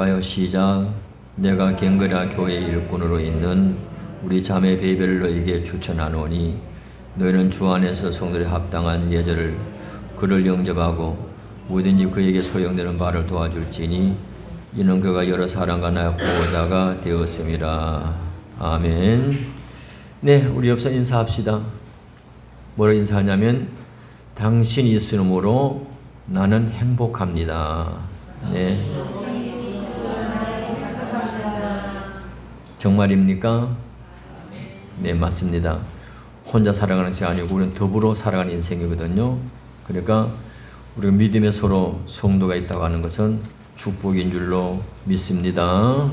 하여 시작. 내가 갱그라 교회 일꾼으로 있는 우리 자매 베이베를 너에게 추천하노니 너희는 주 안에서 성도에 합당한 예절을 그를 영접하고 뭐든지 그에게 소용되는 바를 도와줄지니 이는 그가 여러 사람과 나의 보호자가 되었음이라. 아멘. 네, 우리 옆서 인사합시다. 뭐라고 인사하냐면 당신이 있으므로 나는 행복합니다. 네. 정말입니까? 네, 맞습니다. 혼자 살아가는 것이 아니고 우리는 더불어 살아가는 인생이거든요. 그러니까 우리가 믿음에 서로 성도가 있다고 하는 것은 축복인 줄로 믿습니다.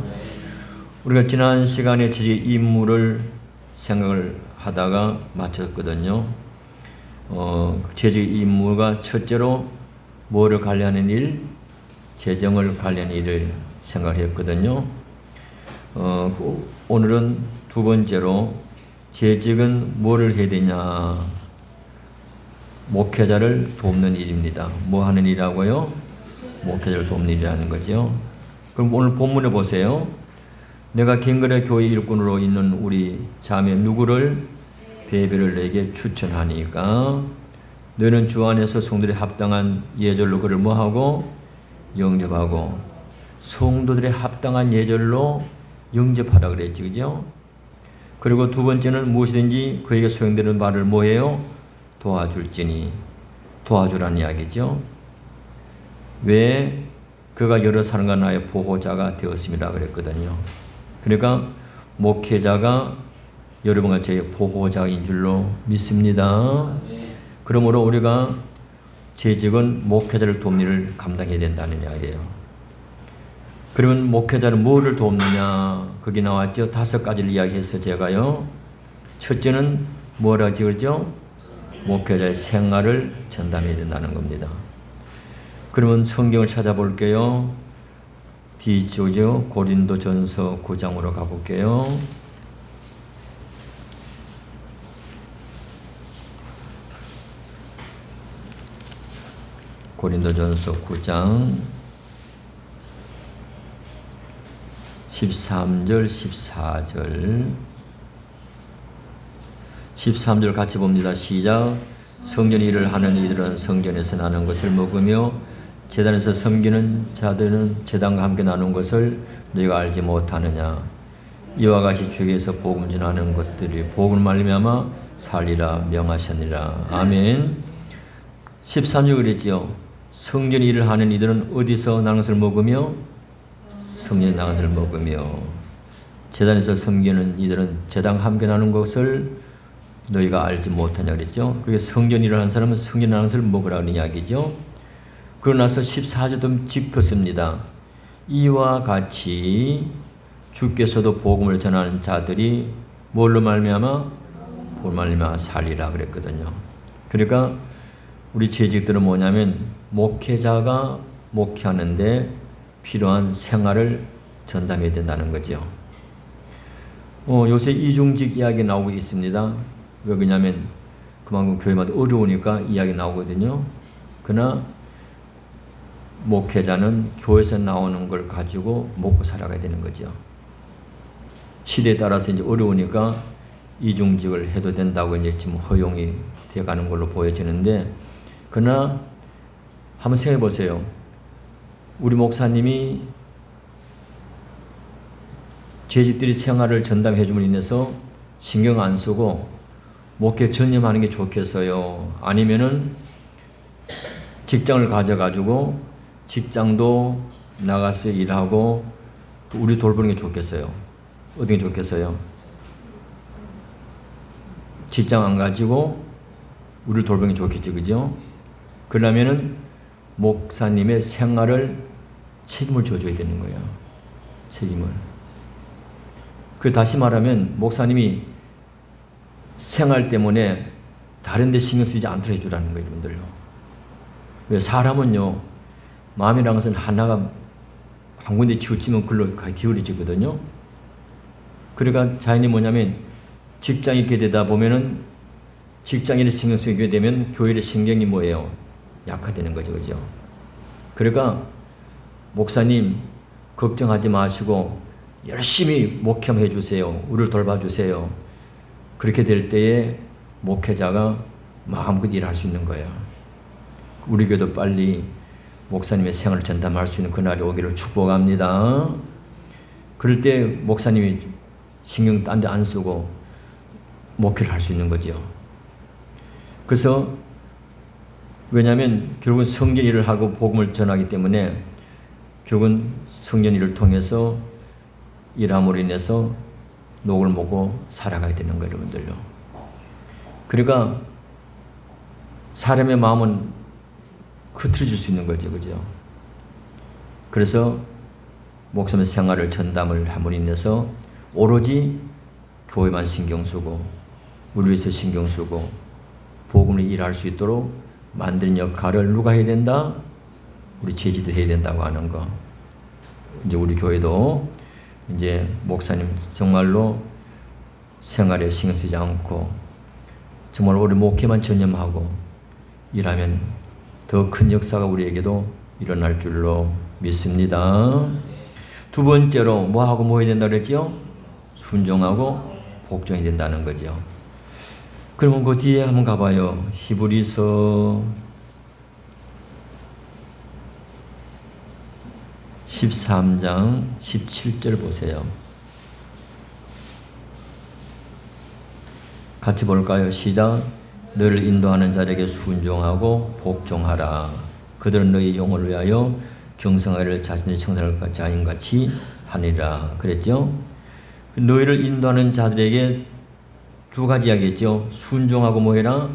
우리가 지난 시간에 제 임무를 생각을 하다가 마쳤거든요. 제 임무가 첫째로 뭐를 관리하는 일? 재정을 관리하는 일을 생각했거든요. 오늘은 두 번째로 재직은 뭐를 해야 되냐? 목회자를 돕는 일입니다. 뭐 하는 일이라고요? 목회자를 돕는 일이라는 거죠. 그럼 오늘 본문에 보세요. 내가 갱그라 교회 일꾼으로 있는 우리 자매 누구를 베베를 내게 추천하니까 너는 주 안에서 성도들의 합당한 예절로 그를 뭐하고? 영접하고. 성도들의 합당한 예절로 영접하라 그랬지, 그죠? 그리고 두 번째는 무엇이든지 그에게 소용되는 말을 뭐해요? 도와줄지니. 도와주라는 이야기죠. 왜? 그가 여러 사람과 나의 보호자가 되었습니다 그랬거든요. 그러니까 목회자가 여러분과 제 보호자인 줄로 믿습니다. 그러므로 우리가 재직은 목회자를 돕는 일을 감당해야 된다는 이야기예요. 그러면 목회자는 뭐를 돕느냐? 거기 나왔죠. 5가지를 이야기해서 제가요. 첫째는 뭐라 지었죠? 목회자의 생활을 전담해야 된다는 겁니다. 그러면 성경을 찾아볼게요. 뒤쪽이죠. 고린도전서 9장으로 가볼게요. 고린도전서 9장 13절 14절 13절 같이 봅니다. 시작. 성전 일을 하는 이들은 성전에서 나눈 것을 먹으며 제단에서 섬기는 자들은 제단과 함께 나눈 것을 너희가 알지 못하느냐. 이와 같이 주에게서 복음 전하는 것들이 복음을 말미암아 살리라 명하셨느니라. 아멘. 13절 그랬지요. 성전 일을 하는 이들은 어디서 나눈 것을 먹으며? 성전에 나눈 것을 먹으며 제단에서 섬기는 이들은 제단과 함께 나눈 것을 너희가 알지 못하냐 그랬죠. 그게 성전 일을 하는 사람은 성전에 나눈 것을 먹으라는 이야기죠. 그러고 나서 14절도 짚었습니다. 이와 같이 주께서도 복음을 전하는 자들이 뭘로 말미암아? 복음으로 말미암아 살리라 그랬거든요. 그러니까 우리 재직들은 뭐냐면 목회자가 목회하는데 필요한 생활을 전담해야 된다는 거죠. 요새 이중직 이야기 나오고 있습니다. 왜 그러냐면 그만큼 교회마다 어려우니까 이야기 나오거든요. 그러나 목회자는 교회에서 나오는 걸 가지고 먹고 살아가야 되는 거죠. 시대에 따라서 이제 어려우니까 이중직을 해도 된다고 이제 지금 허용이 되어가는 걸로 보여지는데, 그러나 한번 생각해 보세요. 우리 목사님이 재직들이 생활을 전담해 줌으로 인해서 신경 안 쓰고 목회 전념하는 게 좋겠어요? 아니면은 직장을 가져가지고 직장도 나가서 일하고 또 우리 돌보는 게 좋겠어요? 어떤 게 좋겠어요? 직장 안 가지고 우리를 돌보는 게 좋겠죠, 그죠? 그러려면은 목사님의 생활을 책임을 져줘야 되는 거예요. 책임을. 그 다시 말하면 목사님이 생활 때문에 다른 데 신경 쓰지 않도록 해주라는 거예요, 여러분들요. 왜? 사람은요, 마음이라는 것은 하나가 한 군데 치우치면 글로 기울어지거든요. 그러니까 자연이 뭐냐면 직장이 있게 되다 보면은 직장인의 신경 쓰게 되면 교회의 신경이 뭐예요? 약화되는 거죠, 그죠? 그러니까 목사님 걱정하지 마시고 열심히 목회해 주세요. 우리를 돌봐주세요. 그렇게 될 때에 목회자가 마음껏 일할 수 있는 거예요. 우리 교회도 빨리 목사님의 생활을 전담할 수 있는 그날이 오기를 축복합니다. 그럴 때 목사님이 신경 딴 데 안 쓰고 목회를 할 수 있는 거죠. 그래서 왜냐하면 결국은 성전 일을 하고 복음을 전하기 때문에 결국은 성전 일을 통해서 일함으로 인해서 녹을 먹고 살아가야 되는 거예요, 여러분들요. 그러니까 사람의 마음은 흐트러질 수 있는 거죠, 그죠? 그래서 목사님 생활을 전담을 함으로 인해서 오로지 교회만 신경 쓰고 우리 위해서 신경 쓰고 복음을 일할 수 있도록 만드는 역할을 누가 해야 된다? 우리 제지도 해야 된다고 하는 거. 이제 우리 교회도 이제 목사님 정말로 생활에 신경 쓰지 않고 정말 우리 목회만 전념하고 일하면 더 큰 역사가 우리에게도 일어날 줄로 믿습니다. 두 번째로 뭐하고 뭐 해야 된다 그랬지요? 순종하고 복종이 된다는 거죠. 그러면 그 뒤에 한번 가봐요. 히브리서 13장 17절 보세요. 같이 볼까요? 시작. 너를 인도하는 자에게 순종하고 복종하라. 그들은 너희 영혼을 위하여 경성하기를 자신의 청산할 자인같이 하니라. 그랬죠? 너희를 인도하는 자들에게 두 가지 이야기했죠. 순종하고 뭐해라?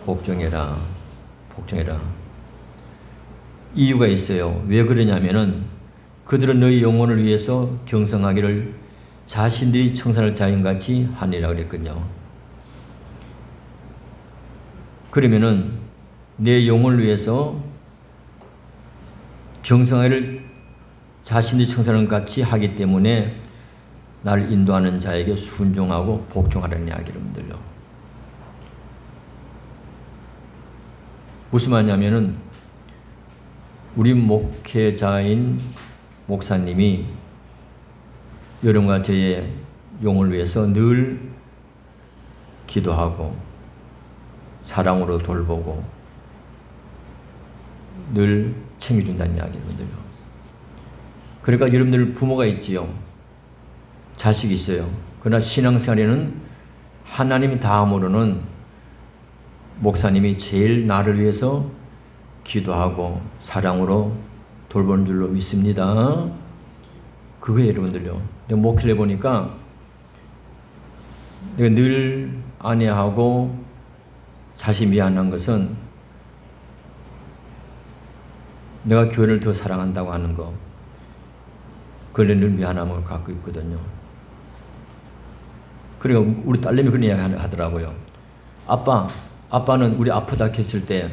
복종해라. 복종해라. 이유가 있어요. 왜 그러냐면은 그들은 너희 영혼을 위해서 경성하기를 자신들이 청산할 자인같이 하니라 그랬거든요. 그러면은 내 영혼을 위해서 경성하기를 자신들이 청산할 같이 하기 때문에 나를 인도하는 자에게 순종하고 복종하라는 이야기를 들려. 무슨 말이냐면은 우리 목회자인 목사님이 여러분과 저의 영혼을 위해서 늘 기도하고 사랑으로 돌보고 늘 챙겨준다는 이야기거든요. 그러니까 여러분들 부모가 있지요. 자식이 있어요. 그러나 신앙생활에는 하나님 다음으로는 목사님이 제일 나를 위해서 기도하고 사랑으로 돌보는 줄로 믿습니다. 그거예요, 여러분들요. 내가 목회를 해보니까 내가 늘 아내하고 자신이 미안한 것은 내가 교회를 더 사랑한다고 하는 거. 그걸 늘 미안함을 갖고 있거든요. 그리고 우리 딸내미 그런 이야기 하더라고요. 아빠는 우리 아프다 했을 때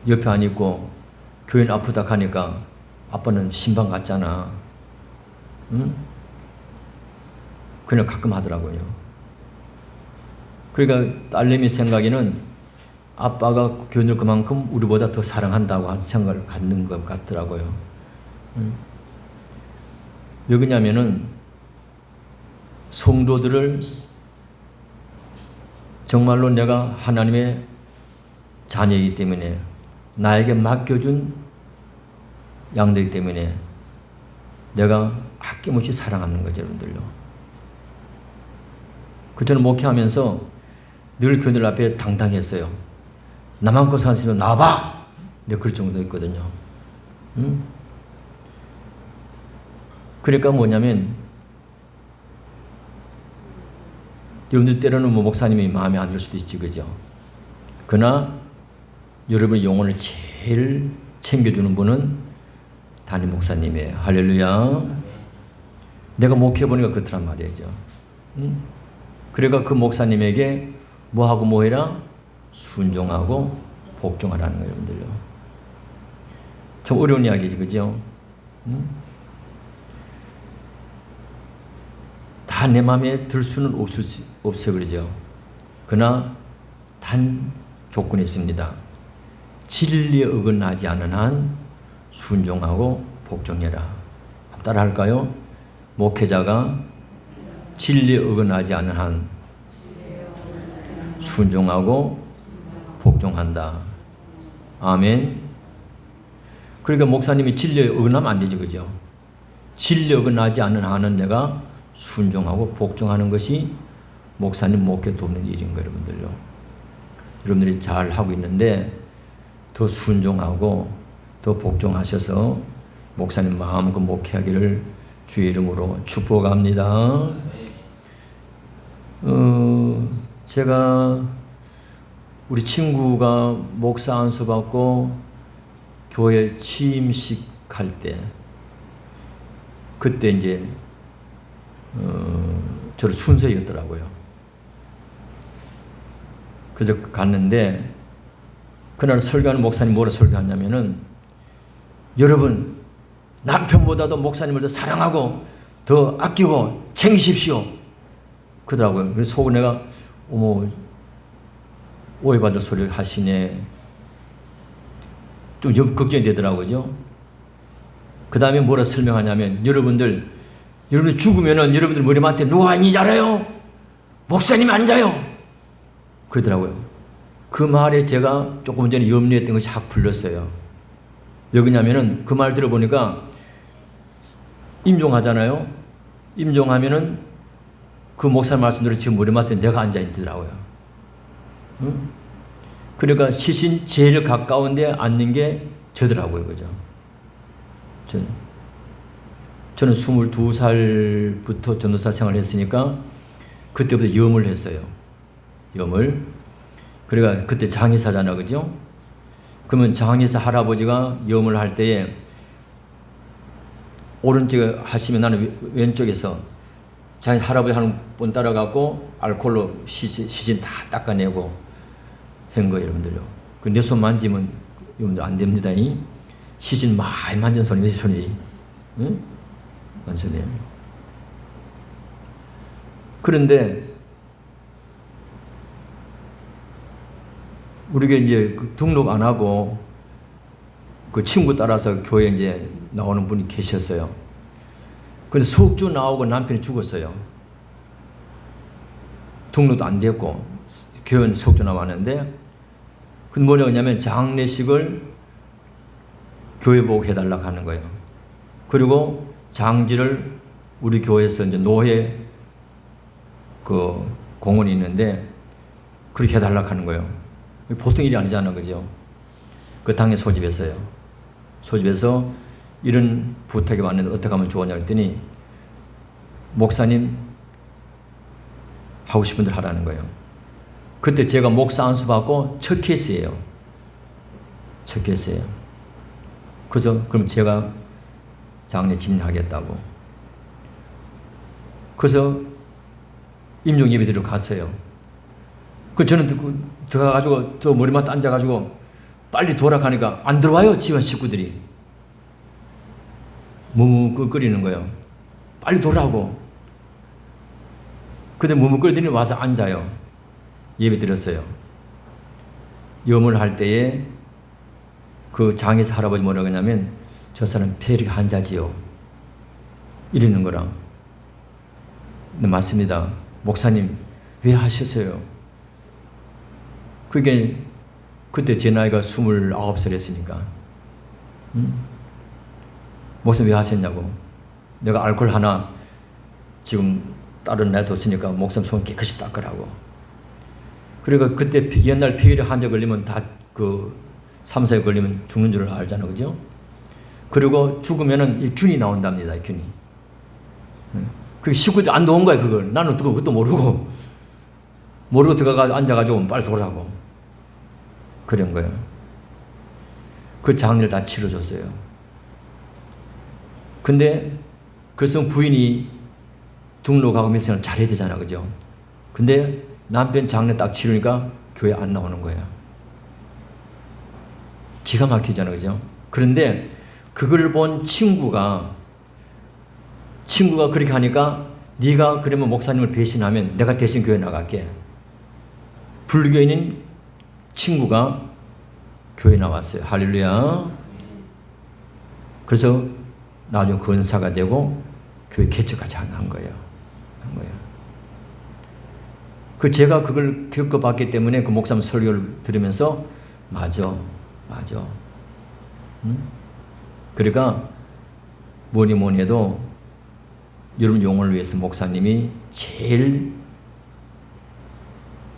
옆에 안 있고 교회는 아프다 하니까 아빠는 신방 갔잖아. 응? 그냥 가끔 하더라고요. 그러니까 딸내미 생각에는 아빠가 교회를 그만큼 우리보다 더 사랑한다고 하는 생각을 갖는 것 같더라고요. 왜 그러냐면은 성도들을 정말로 내가 하나님의 자녀이기 때문에 나에게 맡겨준 양들이기 때문에 내가 아낌없이 사랑하는 거죠, 여러분들요. 그 저는 목회하면서 늘 교인들 앞에 당당했어요. 나만큼 사는 나와봐! 내가 그럴 정도 있거든요. 그러니까 뭐냐면 여러분들 때로는 뭐 목사님이 마음에 안 들 수도 있지, 그죠? 그러나 여러분의 영혼을 제일 챙겨주는 분은 담임 목사님이에요. 할렐루야. 내가 목회해보니까 그렇더란 말이죠. 그러니까 그 목사님에게 뭐하고 뭐해라? 순종하고 복종하라는 거예요, 여러분들요. 참 어려운 이야기지, 그죠? 다 내 마음에 들 수는 없어요, 그러죠? 그러나 단 조건이 있습니다. 진리에 어긋나지 않은 한 순종하고 복종해라. 따라 할까요? 목회자가 진리에 어긋나지 않는 한 순종하고 복종한다. 아멘. 그러니까 목사님이 진리에 어긋나면 안 되죠. 그죠? 진리에 어긋나지 않는 한은 내가 순종하고 복종하는 것이 목사님 목회 돕는 일인 거예요. 여러분들요. 여러분들이 잘 하고 있는데 더 순종하고 더 복종하셔서 목사님 마음껏 목회하기를 주의 이름으로 축복합니다. 제가 우리 친구가 목사 안수 받고 교회 취임식 할 때 그때 이제 저를 순서였더라고요. 그래서 갔는데 그날 설교하는 목사님 뭐라 설교하냐면은 여러분 남편보다도 목사님을 더 사랑하고 더 아끼고 챙기십시오. 그러더라고요. 그래서 속으로 내가 어머 오해받을 소리를 하시네. 좀 걱정이 되더라고요. 그 다음에 뭐라 설명하냐면 여러분들 죽으면은 여러분들 머리맡에 누가 있는지 알아요? 목사님 앉아요. 그러더라고요. 그 말에 제가 조금 전에 염려했던 것이 확 풀렸어요. 왜 그러냐면은 그 말 들어보니까 임종하잖아요. 임종하면은 그 목사 말씀대로 지금 머리맡에 내가 앉아있더라고요. 응? 그러니까 시신 제일 가까운 데 앉는 게 저더라고요. 그죠? 저는 22살부터 전도사 생활을 했으니까 그때부터 염을 했어요. 염을. 그러니까 그때 장의사잖아. 그죠? 그러면 장의사 할아버지가 염을 할 때에 오른쪽에 하시면 나는 왼쪽에서 장의사 할아버지 하는 분 따라가고 알코올로 시신 다 닦아내고 한 거예요. 여러분들요. 그 내 손 만지면 여러분들 안 됩니다. 시신 많이 만진 손이 내 손이. 응? 완전히. 그런데 우리가 이제 그 등록 안 하고 그 친구 따라서 교회 이제 나오는 분이 계셨어요. 근데 석주 나오고 남편이 죽었어요. 등록도 안 됐고 교회는 석주 나왔는데 근데 뭐라고 하냐면 장례식을 교회 보고 해달라고 하는 거예요. 그리고 장지를 우리 교회에서 이제 노회 그 공원이 있는데 그렇게 해달라고 하는 거예요. 보통 일이 아니잖아. 그죠? 그 당에 소집했어요. 소집해서 이런 부탁이 왔는데 어떻게 하면 좋으냐 그랬더니 목사님 하고 싶은 대로 하라는 거예요. 그때 제가 목사 안수 받고 첫 케이스예요. 첫 케이스예요. 그죠? 그럼 제가 장례 집례하겠다고. 그래서 임종 예배드리러 갔어요. 그 저는 들어가가지고 저 머리맡에 앉아가지고 빨리 돌아가니까 안 들어와요. 집안 식구들이. 머뭇거리는 거예요. 빨리 돌아오고. 근데 머뭇거리더니 와서 앉아요. 예배 드렸어요. 염을 할 때에 그 장의사 할아버지 뭐라고 하냐면 저 사람 폐혈이 환자지요. 이러는 거라. 네, 맞습니다. 목사님 왜 하셨어요? 그게 그때 제 나이가 29살이었으니까. 목사님 왜 하셨냐고. 내가 알코올 하나 지금 다른 애 뒀으니까 목사님 손 깨끗이 닦으라고. 그리고 그때 옛날 폐혈이 환자 걸리면 다 그 3, 4에 걸리면 죽는 줄 알잖아. 그죠? 그리고 죽으면은 이 균이 나온답니다. 이 균이. 그 식구들이 안 도운 거야. 그걸. 나는 그것도 모르고 들어가 앉아가지고 빨리 돌아가고. 그런 거예요. 그 장례를 다 치러줬어요. 근데 그래서 부인이 등록하고 며칠 잘해야 되잖아. 그죠? 근데 남편 장례 딱 치르니까 교회 안 나오는 거야. 기가 막히잖아. 그죠? 그런데 그걸 본 친구가 그렇게 하니까 네가 그러면 목사님을 배신하면 내가 대신 교회 나갈게. 불교인인 친구가 교회 나왔어요. 할렐루야. 그래서 나중에 권사가 되고 교회 개척까지 한 거예요. 제가 그걸 겪어봤기 때문에 그 목사님 설교를 들으면서 맞아. 그러니까 뭐니 해도 여러분 영혼을 위해서 목사님이 제일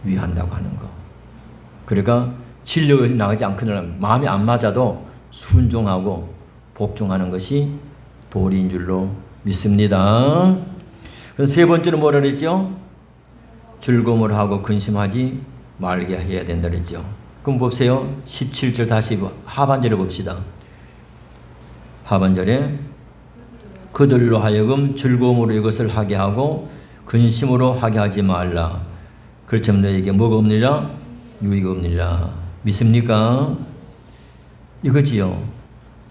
위한다고 하는 거. 그러니까 진료에서 나가지 않거나 마음이 안 맞아도 순종하고 복종하는 것이 도리인 줄로 믿습니다. 세 번째로 뭐라 그랬죠? 즐거움을 하고 근심하지 말게 해야 된다 그랬죠. 그럼 보세요. 17절 다시 하반절에 봅시다. 하반절에 그들로 하여금 즐거움으로 이것을 하게 하고 근심으로 하게 하지 말라. 그렇지만 너에게 뭐가 없느니라? 유익이 없느니라. 믿습니까? 이거지요.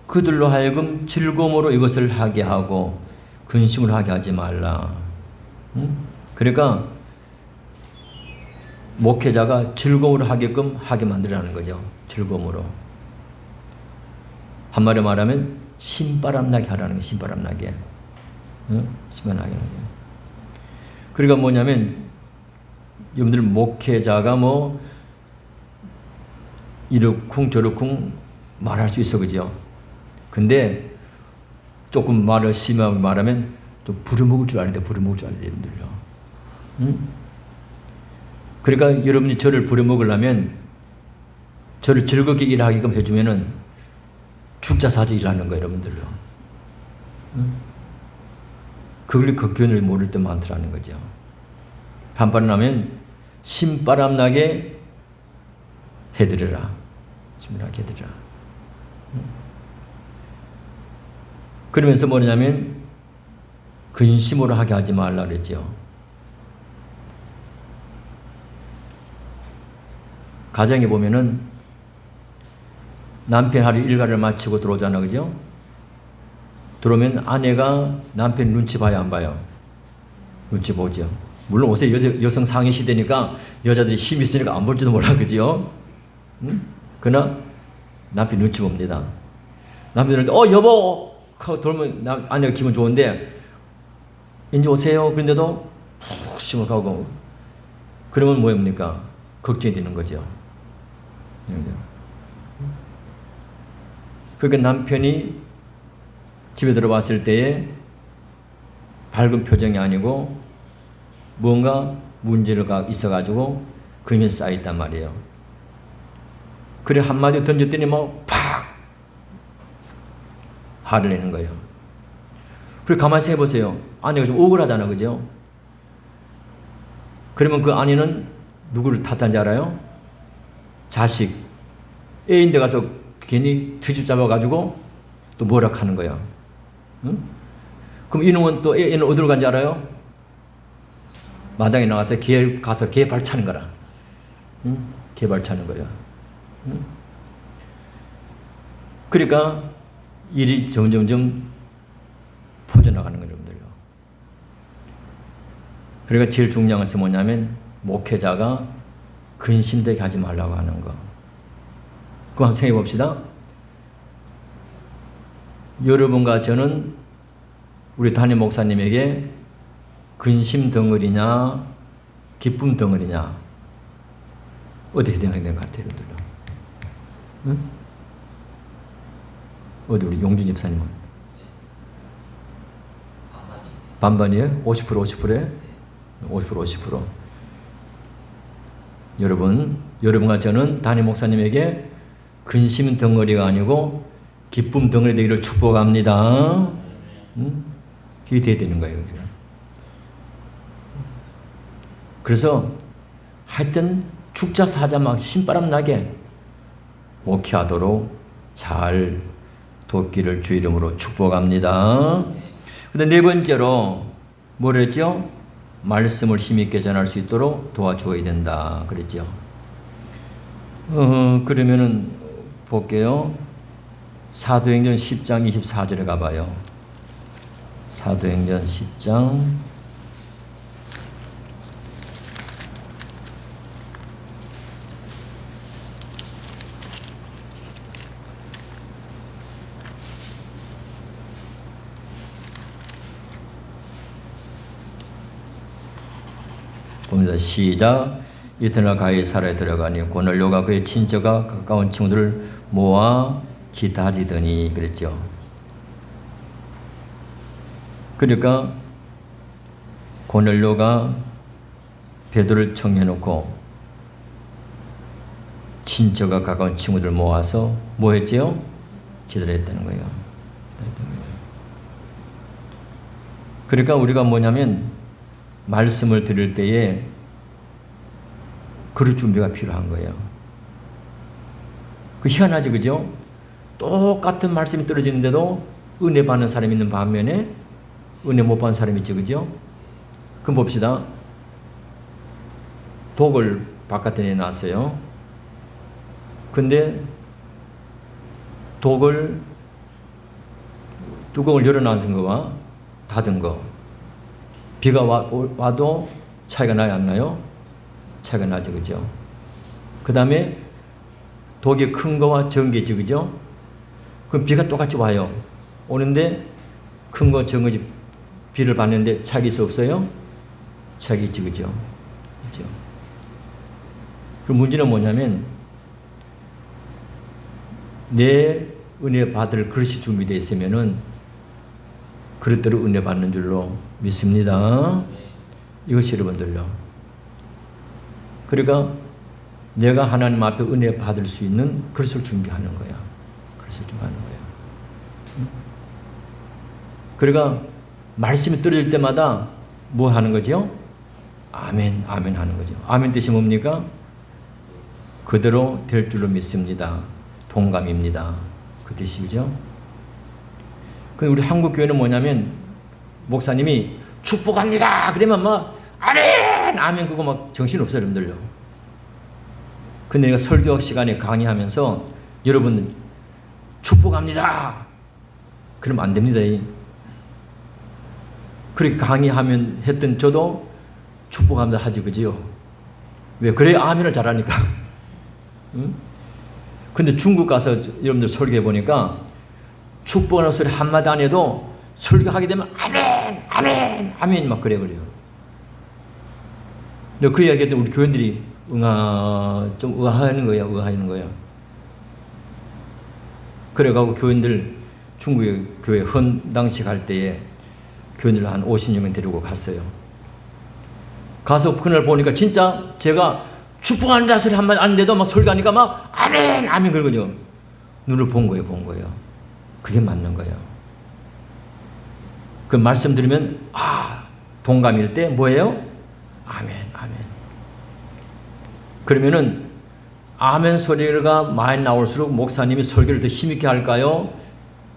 그들로 하여금 즐거움으로 이것을 하게 하고 근심으로 하게 하지 말라. 그러니까 목회자가 즐거움으로 하게끔 하게 만들라는 거죠. 즐거움으로. 한마디로 말하면 신바람 나게 하라는 거예요. 신바람 나게. 신바람 나게. 그러니까 뭐냐면 여러분들 목회자가 뭐 이러쿵 저러쿵 말할 수 있어, 그죠? 근데 조금 말을 심하게 말하면 좀 부려먹을 줄 알아야 돼. 여러분들요. 그러니까 여러분이 저를 부려먹으려면 저를 즐겁게 일하게끔 해주면은 죽자사자 일하는 거예요, 여러분들요. 그걸 그 견을 모를 때 많더라는 거죠. 한바람 나면 신바람 나게 해드려라. 신바람 해드려라. 그러면서 뭐냐면 근심으로 하게 하지 말라 그랬죠. 가정에 보면은 남편 하루 일과를 마치고 들어오잖아, 그죠? 들어오면 아내가 남편 눈치 봐야 안 봐요? 눈치 보죠. 물론 요새 여성 상위 시대니까 여자들이 힘이 있으니까 안 볼지도 몰라, 그죠? 그러나 남편 눈치 봅니다. 남편들한테 여보 하고 돌면 아내가 기분 좋은데 이제 오세요. 그런데도 푹 심어가고 그러면 뭐입니까? 걱정이 되는 거죠. 그러니까 남편이 집에 들어왔을 때에 밝은 표정이 아니고 뭔가 문제가 있어가지고 그림이 쌓여있단 말이에요. 그래 한마디 던졌더니 팍 화를 내는 거예요. 그리고 가만히 생각해보세요. 아내가 좀 억울하잖아, 그죠? 그러면 그 아내는 누구를 탓한지 알아요? 자식, 애인데 가서 괜히 트집 잡아가지고 또 뭐라 하는 거야. 응? 그럼 이놈은 또 애는 어디로 간지 알아요? 마당에 나가서 개 발 차는 거라. 응? 개 발 차는 거야. 응? 그러니까 일이 점점점 퍼져나가는 거예요, 여러분들요. 그러니까 제일 중요한 것은 뭐냐면 목회자가 근심되게 하지 말라고 하는 거. 그럼 한번 생각해 봅시다. 여러분과 저는 우리 담임 목사님에게 근심 덩어리냐 기쁨 덩어리냐 어떻게 생각되는 것 같아요, 여러분들? 응? 어디 우리 용준 집사님은? 반반이에요? 50% 50%에? 50%. 여러분과 저는 담임 목사님에게 근심 덩어리가 아니고 기쁨 덩어리 되기를 축복합니다. 그게 돼야 되는 거예요. 그래서 하여튼 죽자 사자 막 신바람 나게 목회하도록 잘 돕기를 주 이름으로 축복합니다. 근데 네 번째로 뭐라 했죠? 말씀을 힘있게 전할 수 있도록 도와줘야 된다 그랬죠. 그러면은 볼게요. 사도행전 10장 24절에 가봐요. 사도행전 10장 봅니다. 시작. 이튿날 가이사라에 들어가니 고넬료가 그의 친척과 가까운 친구들을 모아 기다리더니 그랬죠. 그러니까 고넬료가 베드로를 청해놓고 친척과 가까운 친구들 모아서 뭐 했지요? 기다렸다는 거예요. 그러니까 우리가 뭐냐면 말씀을 드릴 때에 그럴 준비가 필요한 거예요. 그 희한하지, 그죠? 똑같은 말씀이 떨어지는데도 은혜 받는 사람이 있는 반면에 은혜 못 받는 사람이 있죠, 그죠? 그럼 봅시다. 독을 바깥에 내놨어요. 근데 독을 뚜껑을 열어놨은 거와 닫은 거, 비가 와도 차이가 나요, 안 나요? 차이가 나죠, 그죠? 그 다음에 독이 큰 거와 적은 게 있죠, 그죠? 그럼 비가 똑같이 와요. 오는데 큰 거, 적은 거, 비를 받는데 차이가 있어, 없어요? 차이가 있죠, 그죠? 그죠? 그 문제는 뭐냐면 내 은혜 받을 그릇이 준비되어 있으면은 그릇대로 은혜 받는 줄로 믿습니다. 이것이 여러분들요. 그러니까 내가 하나님 앞에 은혜 받을 수 있는 그릇을 준비하는 거야. 그릇을 준비하는 거야. 그러니까 말씀이 떨어질 때마다 뭐 하는 거죠? 아멘, 아멘 하는 거죠. 아멘 뜻이 뭡니까? 그대로 될 줄로 믿습니다. 동감입니다. 그 뜻이죠. 우리 한국 교회는 뭐냐면 목사님이 축복합니다. 그러면 막 아멘, 아멘 그거 막 정신 없어요, 여러분들요. 근데 내가 설교 시간에 강의하면서 여러분 축복합니다. 그러면 안 됩니다. 그렇게 강의하면 했던 저도 축복합니다 하지, 그지요? 왜? 그래야 아멘을 잘하니까. 응? 근데 중국 가서 여러분들 설교해 보니까 축복하는 소리 한마디 안 해도 설교하게 되면 아멘, 아멘, 아멘 막 그래 버려요. 근데 그 이야기 했더니 우리 교인들이 좀 의아하는 거야, 의아하는 거야. 그래가지고 교인들 중국의 교회 헌당식 할 때에 교인들 한 50명 데리고 갔어요. 가서 그날 보니까 진짜 제가 축복한다 소리 한마디 안 돼도 막 설교하니까 막 아멘, 아멘 그러거든요. 눈을 본 거예요, 본 거예요. 그게 맞는 거예요. 그 말씀 들으면 동감일 때 뭐예요? 아멘, 아멘. 그러면은 아멘 소리가 많이 나올수록 목사님이 설교를 더 힘있게 할까요?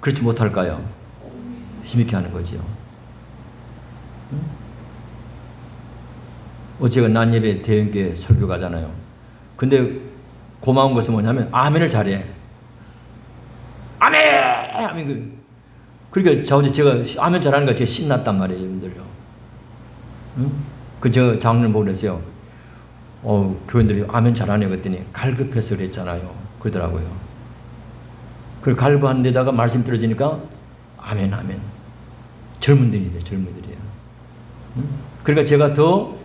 그렇지 못할까요? 힘있게 하는 거죠. 어제가 난예배 대형교회 설교 가잖아요. 근데 고마운 것은 뭐냐면 아멘을 잘해. 아멘! 아멘. 그러니까 제가 아멘 잘하는 거 제가 신났단 말이에요, 여러분들요. 저 장로님 보고 그랬어요. 교인들이 아멘 잘하네 그랬더니 갈급해서 그랬잖아요. 그러더라고요. 그 갈급한 데다가 말씀 들어지니까 아멘, 아멘. 젊은들이에요, 젊은들이에요. 그러니까 제가 더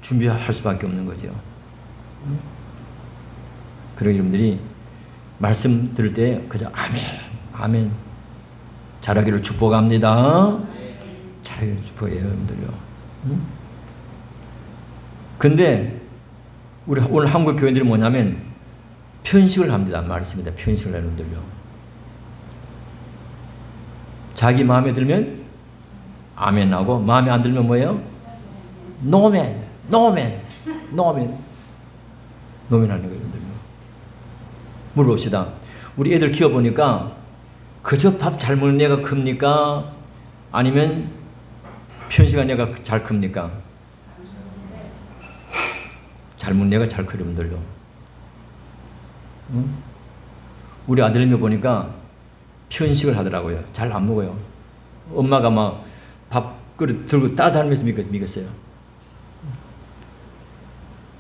준비할 수밖에 없는 거죠. 그러니까 여러분들이 말씀 들을 때 그저 아멘, 아멘. 잘하기를 축복합니다. 잘하기를 축복해요, 여러분들요. 근데 우리 오늘 한국 교회들이 뭐냐면 편식을 합니다. 말씀입니다. 편식을 하는 분들요. 자기 마음에 들면 아멘 하고 마음에 안 들면 뭐예요? 노멘, 노멘, 노멘. 노멘 하는 거예요, 여러분들요. 물어봅시다. 우리 애들 키워보니까 그저 밥 잘 먹는 애가 큽니까? 아니면 편식한 애가 잘 큽니까? 잘 먹는 애가 잘 커요, 여러분들요. 응? 우리 아들님이 보니까 편식을 하더라고요. 잘 안 먹어요. 엄마가 막 밥그릇 들고 따뜻하면서 먹였어요.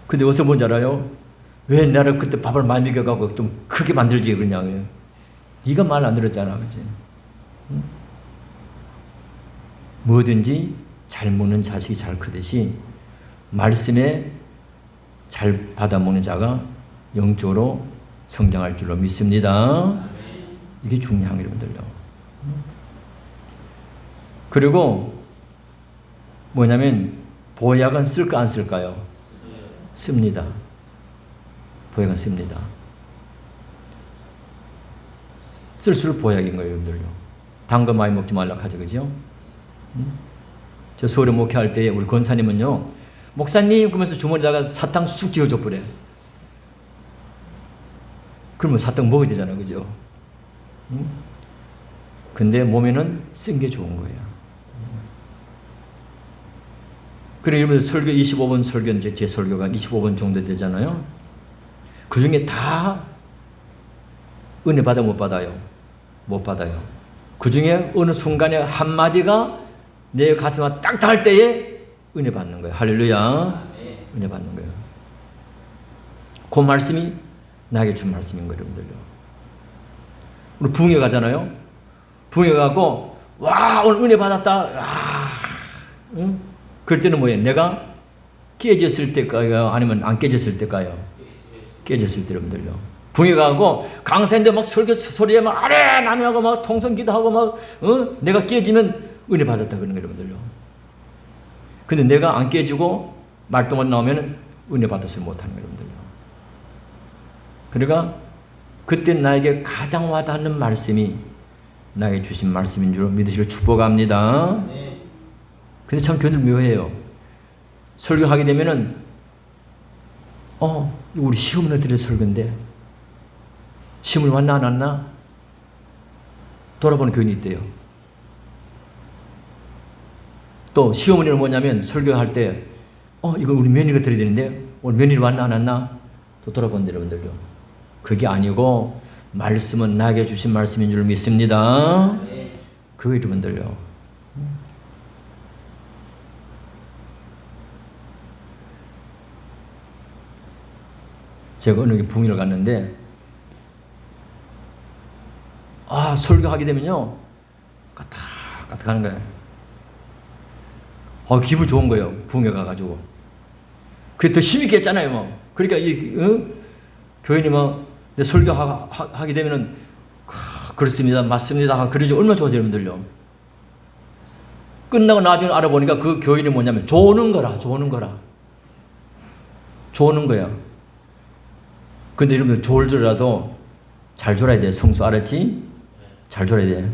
근데 어디서 뭔지 알아요? 왜 나를 그때 밥을 많이 먹여가고 좀 크게 만들지 그러냐고요. 네가 말 안 들었잖아, 그치? 응? 뭐든지 잘 먹는 자식이 잘 크듯이 말씀에 잘 받아먹는 자가 영적으로 성장할 줄로 믿습니다. 이게 중요한 여러분들요. 그리고 뭐냐면 보약은 쓸까 안 쓸까요? 씁니다. 보약은 씁니다. 쓸수록 보약인 거예요, 여러분들요. 단 거 많이 먹지 말라고 하죠, 그죠? 저 서울에 목회할 때 우리 권사님은요, 목사님 그러면서 주머니에다가 사탕 쑥 쥐어줘 버려. 그러면 사탕 먹어야 되잖아, 그죠? 근데 몸에는 쓴 게 좋은 거예요. 그래, 여러분들 설교 25분 설교, 이제 제 설교가 25분 정도 되잖아요. 그 중에 다 은혜 받아 못 받아요? 못 받아요. 그 중에 어느 순간에 한마디가 내 가슴에 딱 닿을 때에 은혜 받는 거예요. 할렐루야. 은혜 받는 거예요. 그 말씀이 나에게 준 말씀인 거예요, 여러분들요. 우리 부흥회 가잖아요. 부흥회 가고, 와, 오늘 은혜 받았다. 응? 그럴 때는 뭐예요? 내가 깨졌을 때까요? 아니면 안 깨졌을 때까요? 깨졌을 때, 여러분들요. 부흥회 가고, 강사인데 막 설교 소리에 막 아래 남하고 막 통성 기도하고 막, 내가 깨지면 은혜 받았다 그러는 거예요, 여러분들요. 근데 내가 안 깨지고 말동안 나오면 은혜 받았을 못하는 거예요, 여러분들요. 그러니까 그때 나에게 가장 와닿는 말씀이 나에게 주신 말씀인 줄 믿으시길 축복합니다. 근데 참 교회들 묘해요. 설교하게 되면은 우리 시어머니들의 설교인데 시어머니 왔나 안 왔나? 돌아보는 교인이 있대요. 또 시어머니는 뭐냐면 설교할 때 이거 우리 며느리가 드려야 되는데 오늘 며느리 왔나 안 왔나? 또 돌아본대, 여러분들요. 그게 아니고 말씀은 나에게 주신 말씀인 줄 믿습니다. 그거 여러분들요. 제가 어느 부흥회를 갔는데 설교하게 되면요 까딱까딱 하는 거예요. 기분 좋은 거예요. 부흥회 가가지고. 그게 더 힘있게 했잖아요, 뭐. 그러니까 교인이 내 설교하게 되면은 그렇습니다, 맞습니다, 그러지 얼마나 좋아서 여러분들요. 끝나고 나중에 알아보니까 그 교인이 뭐냐면 조는 거야. 근데 여러분들 졸더라도 잘 졸아야 돼. 성수 알았지? 잘 졸아야 돼.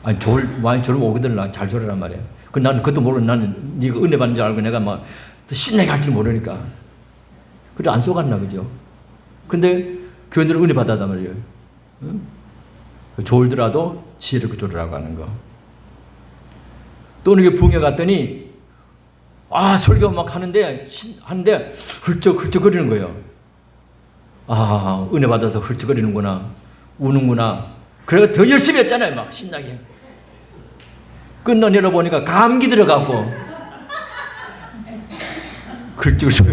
아니 많이 졸으면 오거든. 잘 졸으란 말이야. 나는 그것도 모르고 나는 네가 은혜 받는 줄 알고 내가 막 또 신나게 할 줄 모르니까. 그래 안 속았나 그죠? 근데 교인들은 은혜 받았단 말이에요. 응? 졸더라도 지혜를 졸으라고 하는 거. 또 어느 게 부흥회 갔더니 설교 막 하는데 훌쩍훌쩍거리는 거예요. 은혜 받아서 훌쩍거리는구나, 우는구나. 그래서 더 열심히 했잖아요, 막 신나게. 끝나 내려보니까 감기 들어가고 훌쩍훌쩍.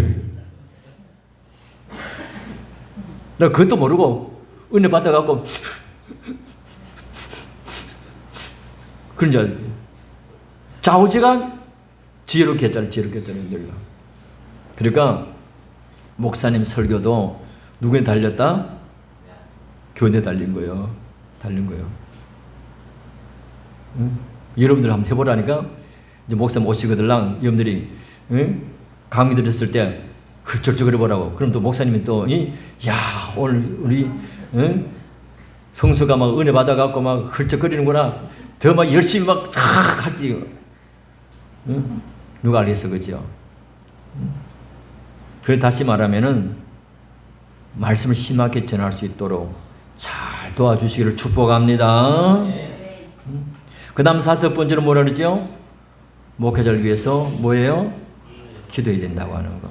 나 그것도 모르고 은혜 받아갖고 그런 줄 알지. 좌우지간 지혜롭게 했잖아요. 그러니까 목사님 설교도 누구에 달렸다? 교회에 달린 거예요. 응? 여러분들 한번 해보라니까. 이제 목사님 오시거들랑 여러분들이 강의 들었을 때 훌쩍쩍 해보라고. 그럼 또 목사님이 또 오늘 우리 성수가 막 은혜 받아갖고 막 훌쩍거리는구나. 더 막 열심히 막 탁 하지. 누가 알겠어, 그죠? 그래 다시 말하면은 말씀을 심하게 전할 수 있도록 잘 도와주시기를 축복합니다. 그 다음 5번째로 뭐라 그러죠? 목회자를 위해서 뭐예요? 기도해야 된다고 하는 거.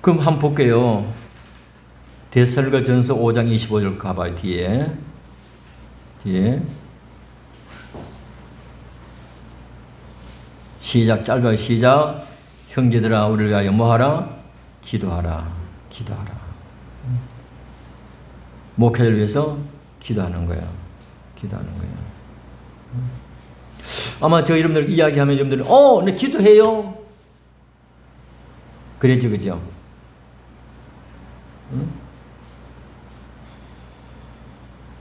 그럼 한번 볼게요. 데살로니가전서 5장 25절 가봐요. 뒤에 시작, 짧아요. 시작. 형제들아 우리를 위하여 뭐하라? 기도하라. 목회를 위해서 기도하는 거예요. 아마 저 여러분들 이야기하면 여러분들 네 기도해요. 그랬죠, 그죠? 응?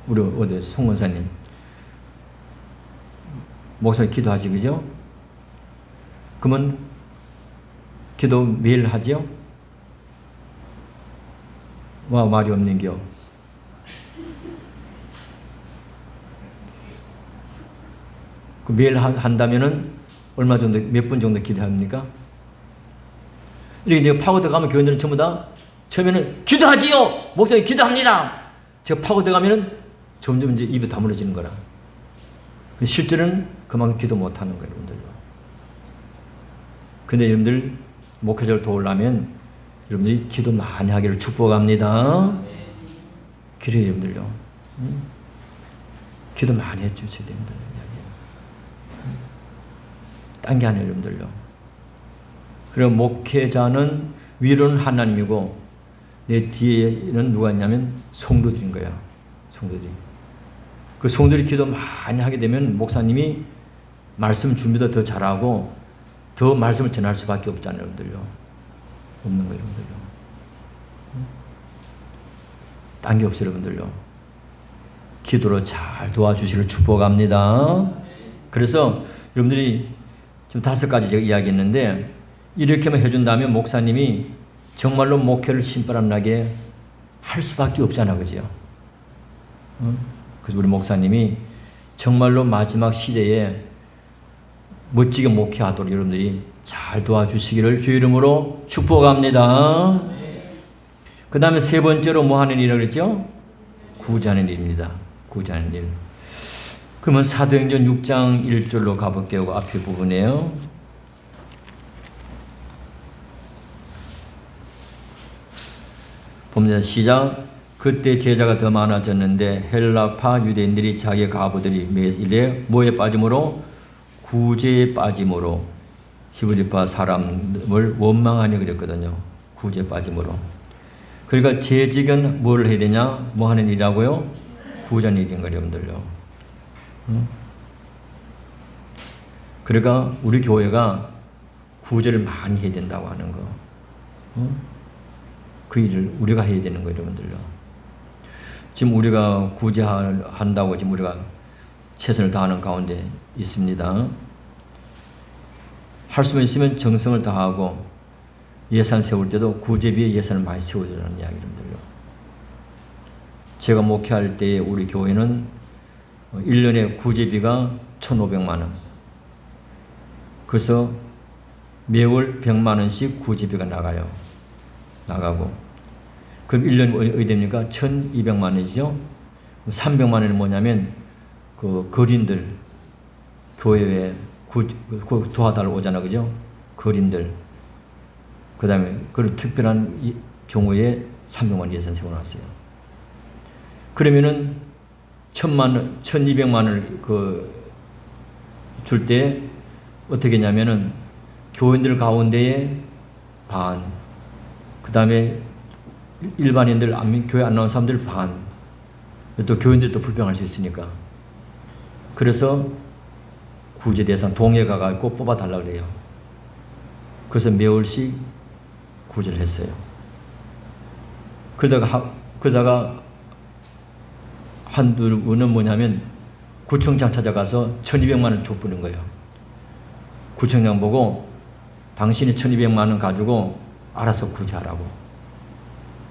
우리 어디 송 원사님 목사님 기도하지, 그죠? 그러면 기도 매일 하죠? 와, 말이 없는겨. 그 매일 한다면은 얼마 정도, 몇 분 정도 기도합니까? 이렇게 내가 파고들 가면 교인들은 전부 다 처음에는 기도하지요! 목사님 기도합니다! 제가 파고들 가면은 점점 이제 입이 다물어지는 거라. 실제로는 그만큼 기도 못 하는 거예요, 여러분들. 근데 여러분들 목회자를 도우려면 여러분들이 기도 많이 하기를 축복합니다. 그래요, 여러분들요. 기도 많이 해주셔야 됩니다. 딴 게 아니에요, 여러분들요. 그리고 목회자는 위로는 하나님이고 내 뒤에는 누가 있냐면 성도들인 거야. 성도들이. 그 성도들이 기도 많이 하게 되면 목사님이 말씀 준비도 더 잘하고 더 말씀을 전할 수밖에 없잖아요, 여러분들요. 없는 거예요, 여러분들요. 딴 게 없어요, 여러분들요. 기도로 잘 도와주시기를 축복합니다. 그래서 여러분들이 지금 5가지 제가 이야기했는데 이렇게만 해준다면 목사님이 정말로 목회를 신바람나게 할 수밖에 없잖아, 그죠? 그래서 우리 목사님이 정말로 마지막 시대에 멋지게 목회하도록 여러분들이 잘 도와주시기를 주의 이름으로 축복합니다. 그 다음에 3번째로 뭐 하는 일이라고 그랬죠? 구제하는 일입니다. 구제하는 일. 그러면 사도행전 6장 1절로 가볼게요. 앞에 부분이에요. 봅니다. 시작. 그때 제자가 더 많아졌는데 헬라파 유대인들이 자기 과부들이 매일에 뭐에 빠짐으로? 구제에 빠짐으로 히브리파 사람을 원망하니 그랬거든요. 구제에 빠짐으로. 그러니까 재직은 뭘 해야 되냐? 뭐 하는 일이라고요? 구제하는 일인 거예요, 여러분들요. 그러니까 우리 교회가 구제를 많이 해야 된다고 하는 거. 그 일을 우리가 해야 되는 거예요, 여러분들요. 지금 우리가 구제한다고 지금 우리가 최선을 다하는 가운데 있습니다. 할 수만 있으면 정성을 다하고 예산 세울 때도 구제비에 예산을 많이 세우자는 이야기, 여러분들요. 제가 목회할 때 우리 교회는 1년에 구제비가 1,500만 원. 그래서 매월 100만 원씩 구제비가 나가고. 그럼 1년 어디 됩니까? 1,200만 원이죠. 300만 원은 뭐냐면 그 거린들 교회에 도와달라고 오잖아, 그죠? 거린들. 그 다음에 그런 특별한 경우에 300만 원 예산 세워놨어요. 그러면은 1,000만 원, 1,200만 원을 줄 때 어떻게 했냐면은 교인들 가운데에 반, 그 다음에 일반인들, 교회 안 나온 사람들 반, 또 교인들도 불평할 수 있으니까. 그래서 구제 대상 동해 가가지고 뽑아달라고 그래요. 그래서 매월씩 구제를 했어요. 그러다가 한두 분은 뭐냐면 구청장 찾아가서 1,200만 원을 줘보는 거예요. 구청장 보고 당신이 1,200만 원 가지고 알아서 구제하라고.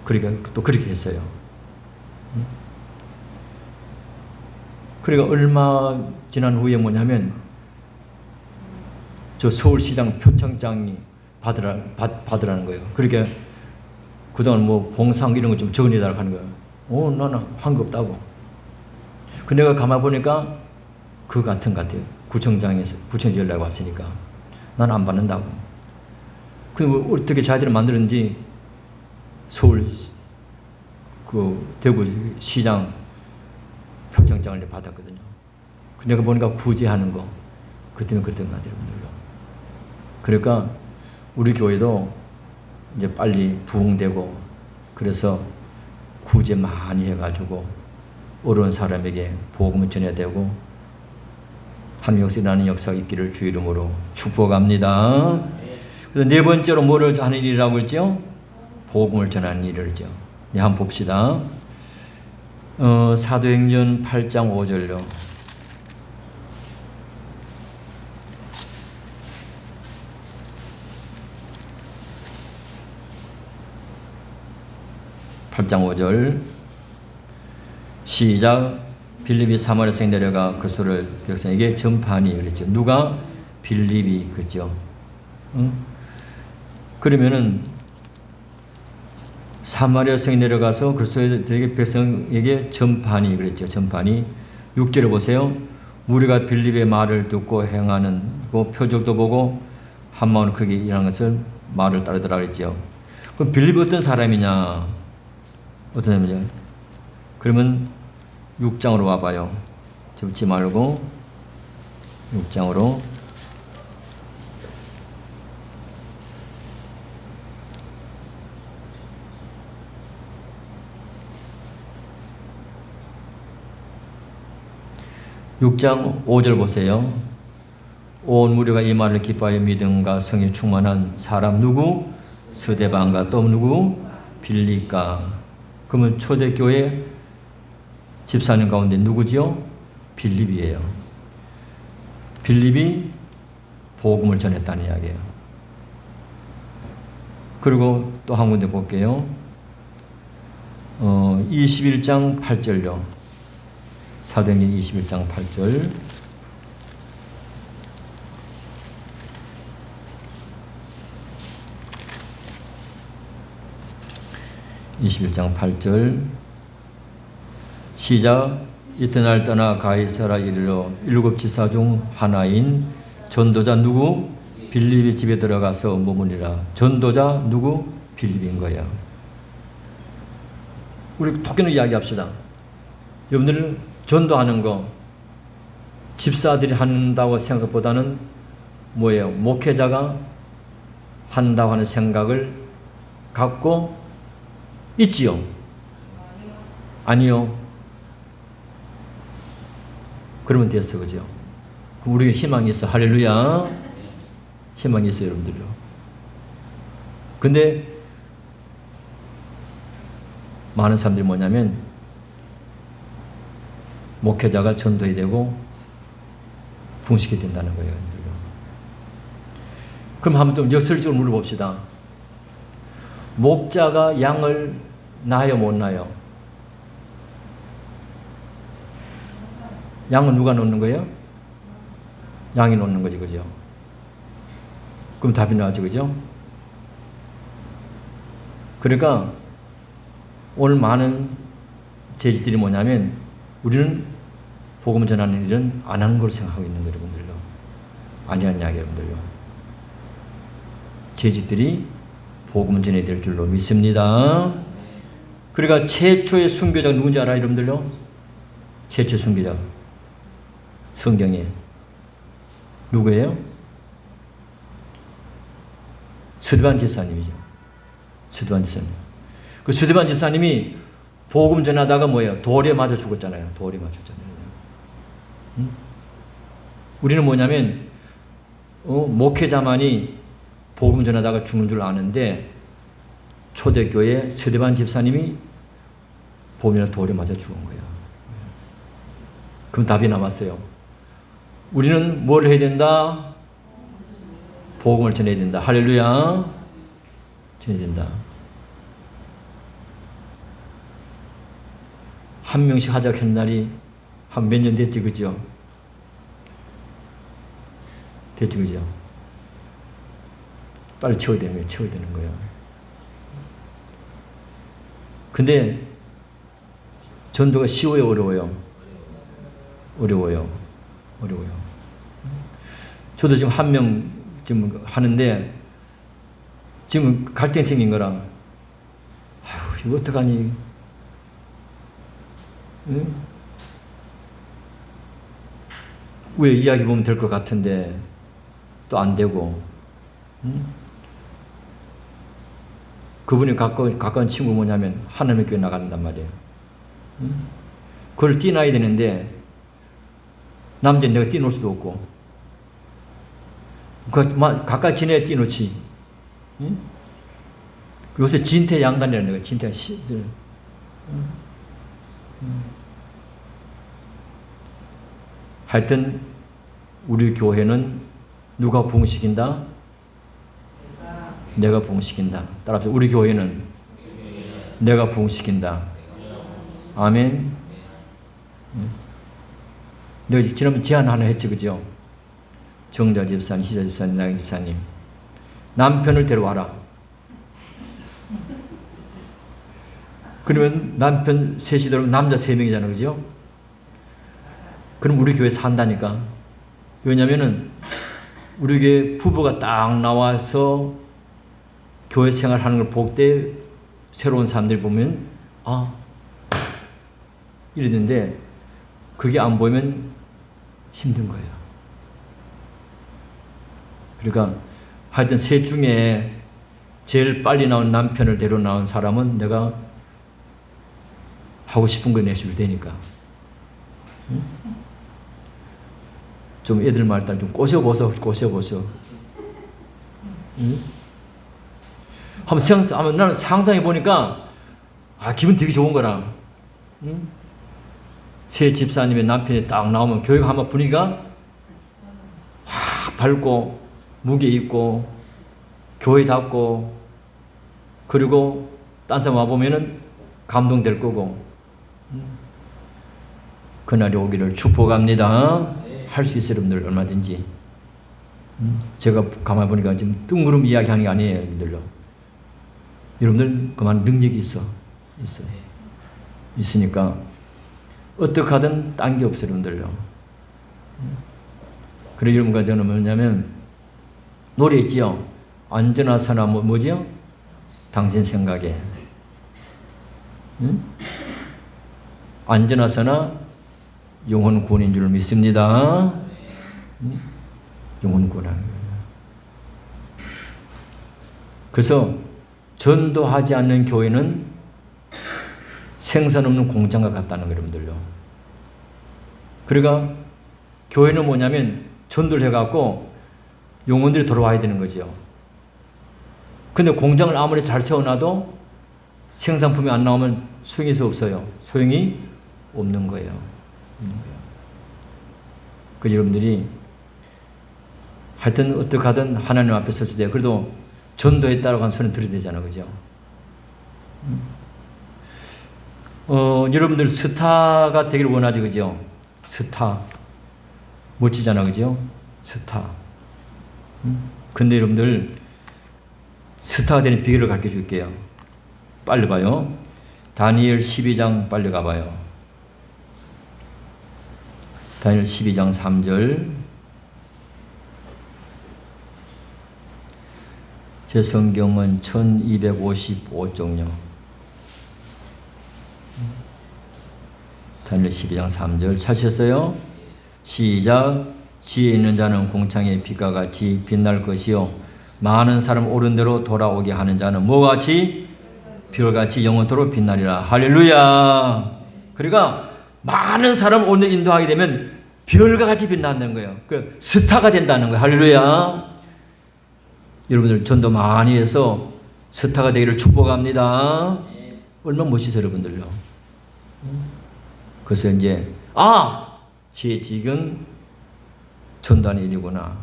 그러니까 또 그렇게 했어요. 그러니까 얼마 지난 후에 뭐냐면 저 서울시장 표창장이 받으라는 거예요. 그러니까 그동안 뭐 봉상 이런 거 좀 정리해달라고 하는 거예요. 나는 한 거 없다고. 그 내가 가만 보니까 그거 같은 것 같아요. 구청장 연락이 왔으니까 난 안 받는다고. 그 어떻게 자기들이 만들었는지 서울 대구 시장 표창장을 받았거든요. 내가 보니까 구제하는 거 그 때문에 그랬던 것 같아요, 여러분들요. 그러니까 우리 교회도 이제 빨리 부흥되고 그래서 구제 많이 해가지고 어려운 사람에게 복음을 전해야 되고 하나님 역사 일어나는 역사가 있기를 주 이름으로 축복합니다. 그래서 네 번째로 뭐를 하는 일이라고 했죠? 복음을 전하는 일을 했죠. 네, 한번 봅시다. 사도행전 8장 5절요. (8장 5절) 시작. 빌립이 사마리아에 내려가 그 소를 백성에게 전파하니 그랬죠. 누가? 빌립이 그랬죠. 그러면은 사마리아 성에 내려가서 그리스도에게 백성에게 전파하니 그랬죠. 전파하니 6절을 보세요. 무리가 빌립의 말을 듣고 행하는 그 표적도 보고 한 마음으로 크게 일하는 것을 말을 따르더라 그랬죠. 그럼 빌립이 어떤 사람이냐? 어떤 사람이냐? 그러면 6장으로 와봐요. 접지 말고 6장으로. (6장 5절) 보세요. 온 무리가 이 말을 기뻐하여 믿음과 성에 충만한 사람 누구? 스데반과 또 누구? 빌립과. 그러면 초대교회 집사님 가운데 누구지요? 빌립이에요. 빌립이 복음을 전했다는 이야기예요. 그리고 또 한 군데 볼게요. 21장 8절요. 사도행전 21장 8절. (21장 8절) 시작. 이튿날 떠나 가이사라 이르러 7 지사 중 하나인 전도자 누구? 빌립의 집에 들어가서 머무니라. 전도자 누구? 빌립인 거야. 우리 토끼는 이야기합시다. 여러분들 전도하는 거 집사들이 한다고 생각보다는 뭐예요? 목회자가 한다고 하는 생각을 갖고 있지요? 아니요. 그러면 됐어, 그죠? 그럼 우리가 희망이 있어. 할렐루야. 희망이 있어요, 여러분들요. 근데 많은 사람들이 뭐냐면 목회자가 전도해야 되고 붕식해야 된다는 거예요, 여러분들요. 그럼 한번 좀 역설적으로 물어봅시다. 목자가 양을 낳아요, 못 낳아요? 양은 누가 놓는 거예요? 양이 놓는 거지, 그죠? 그럼 답이 나오죠, 그죠? 그러니까 오늘 많은 제지들이 뭐냐면 우리는 복음 전하는 일은 안 하는 걸 생각하고 있는 거예요, 여러분들요. 아니란 이야기, 여러분들요. 제지들이 복음 전해야 될 줄로 믿습니다. 그러니까 최초의 순교자가 누군지 알아요, 여러분들요? 최초 순교자. 성경에 누구예요? 스데반 집사님이죠. 스데반 집사님. 그 스데반 집사님이 복음 전하다가 뭐예요? 돌에 맞아 죽었잖아요. 돌에 맞았잖아요. 응? 우리는 뭐냐면 목회자만이 복음 전하다가 죽는 줄 아는데 초대교회 스데반 집사님이 보면 돌에 맞아 죽은 거예요. 그럼 답이 남았어요. 우리는 뭘 해야 된다? 복음을 전해야 된다. 할렐루야. 전해야 된다. 한 명씩 하자고 한 날이 한 몇 년 됐지, 그죠? 됐지, 그죠? 빨리 채워야 되는 거예요. 채워야 되는 거예요. 근데 전도가 쉬워요, 어려워요? 어려워요. 어려워요. 저도 지금 한 명 지금 하는데 지금 갈등이 생긴 거라 아유, 이거 어떡하니? 응? 왜 이야기 보면 될 것 같은데 또 안 되고, 응? 그분이 가까운 친구 뭐냐면 하나님의 교회 나간단 말이에요. 응? 그걸 띄나야 되는데 남자는 내가 띄놓을 수도 없고. 가까이 지내야 띄놓지. 응? 요새 진퇴양단이라는 거야. 하여튼 우리 교회는 누가 부흥시킨다? 내가 부흥시킨다. 따라합시다. 우리 교회는 내가 부흥시킨다. 아멘. 내가 지난번 제안 하나 했지, 그죠? 정자 집사님, 희자 집사님, 나경 집사님, 남편을 데려와라. 그러면 남편 셋이 들어오면 남자 3명이잖아, 그죠? 그럼 우리 교회 산다니까. 왜냐면은 우리 교회 부부가 딱 나와서 교회 생활하는 걸 볼 때 새로운 사람들이 보면 이랬는데 그게 안 보이면 힘든 거예요. 그러니까 하여튼 셋 중에 제일 빨리 나온 남편을 데려 나온 사람은 내가 하고 싶은 거 내줄 테니까. 응? 좀 애들 말 따라 좀 꼬셔보소. 응? 한번 나는 상상해 보니까 기분 되게 좋은 거라. 응? 새 집사님의 남편이 딱 나오면 교회가 한번 분위기가 확 밝고 무게 있고 교회답고, 그리고 딴 사람 와보면은 감동될 거고. 그날이 오기를 축복합니다. 할 수 있어요, 여러분들. 얼마든지. 제가 가만히 보니까 지금 뜬구름 이야기하는 게 아니에요, 여러분들요. 여러분들 그만 능력이 있어요. 있으니까 어떻게 하든 딴 게 없어요, 여러분들요. 그래, 여러분과 저는 뭐냐면 노래 있지요. 언제나 서나 뭐지요? 당신 생각에. 응? 언제나 서나 영혼 구원인 줄 믿습니다. 응? 영혼 구원하는 거예요. 그래서 전도하지 않는 교회는 생산 없는 공장과 같다는 거예요, 여러분들요. 그러니까 교회는 뭐냐면 전도를 해갖고 영혼들이 돌아와야 되는 거죠. 근데 공장을 아무리 잘 세워놔도 생산품이 안 나오면 소용이 없어요. 소용이 없는 거예요. 그 여러분들이 하여튼 어떻게 하든 하나님 앞에 섰을 때 그래도 전도했다고 한 소리 들어야 되잖아, 그죠? 여러분들 스타가 되기를 원하지, 그죠? 스타 멋지잖아, 그죠? 스타. 근데 여러분들 스타가 되는 비결을 가르쳐 줄게요. 빨리 봐요. 다니엘 12장 빨리 가봐요. 다니엘 12장 3절. 제 성경은 1255쪽요. 다니엘 12장 3절 찾으셨어요? 시작. 지혜 있는 자는 궁창의 빛과 같이 빛날 것이요 많은 사람 옳은 대로 돌아오게 하는 자는 뭐같이? 별같이 영원토록 빛나리라. 할렐루야. 그러니까 많은 사람 옳은 대로 인도하게 되면 별과 같이 빛난다는 거예요. 그 스타가 된다는 거예요. 할렐루야. 여러분들 전도 많이 해서 스타가 되기를 축복합니다. 얼마나 멋있어요, 여러분들요. 그래서 이제 제 직은 전도하는 일이구나.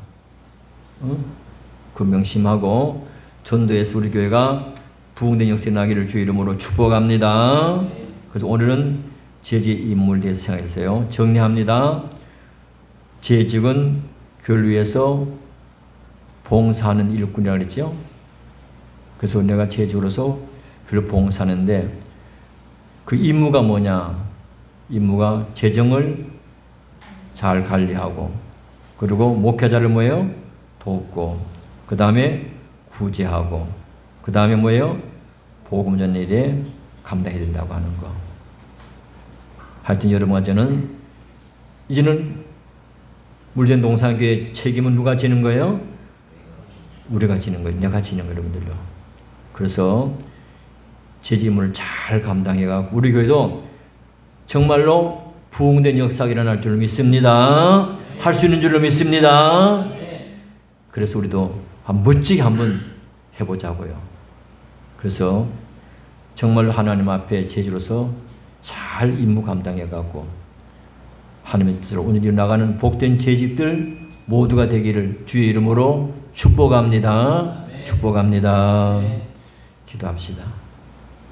그 명심하고 전도해서 우리 교회가 부흥된 역사가 나기를 주 이름으로 축복합니다. 그래서 오늘은 제지 인물에 대해서 생각했어요. 정리합니다. 제직은 교회를 위해서 봉사하는 일꾼이라고 그랬죠. 그래서 내가 제직으로서 교회를 봉사하는데 그 임무가 뭐냐? 임무가 재정을 잘 관리하고, 그리고 목회자를 뭐예요? 돕고, 그 다음에 구제하고, 그 다음에 뭐예요? 복음 전하는 일에 감당해야 된다고 하는 거. 하여튼 여러분과 저는 이제는 물전 동산교회 책임은 누가 지는 거예요? 우리가 지는 거예요. 내가 지는 거예요, 여러분들요. 그래서 제 임무를 잘 감당해가지고 우리 교회도 정말로 부흥된 역사가 일어날 줄 믿습니다. 할 수 있는 줄로 믿습니다. 그래서 우리도 멋지게 한번 해보자고요. 그래서 정말 하나님 앞에 제주로서 잘 임무 감당해가고 하나님의 뜻으로 오늘 일어나가는 복된 재직들 모두가 되기를 주의 이름으로 축복합니다. 축복합니다. 기도합시다.